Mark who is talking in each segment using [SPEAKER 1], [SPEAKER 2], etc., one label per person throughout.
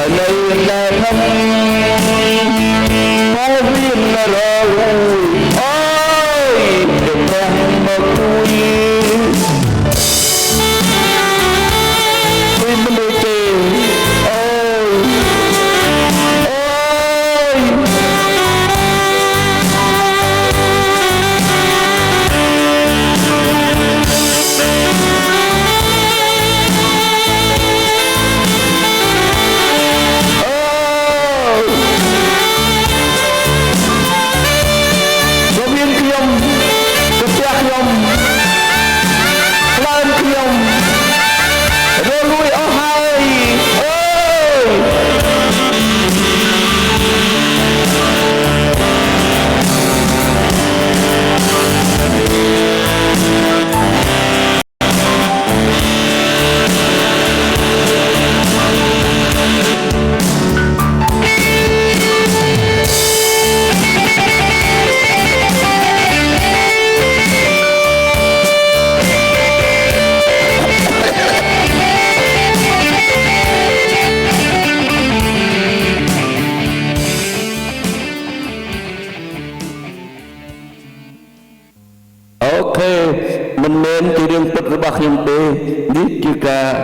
[SPEAKER 1] nơi là ngâm có viên là rồi ôi đừng đang mà vui mình đi tìm ôi ôi ok mình nên từ đường bật ra bạc nhung bê đi juga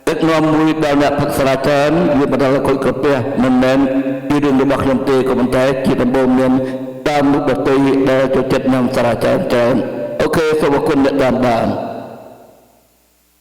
[SPEAKER 1] đất nom mùi đào nhạc thật sara chán vì bắt đầu là khối cập bè mình nên từ đường ra bạc nhung bê của mình thấy chỉ tầm bông nên tam lúc bật tây để cho chất nhằm sara chán ok sau một quân nhận đàn đàn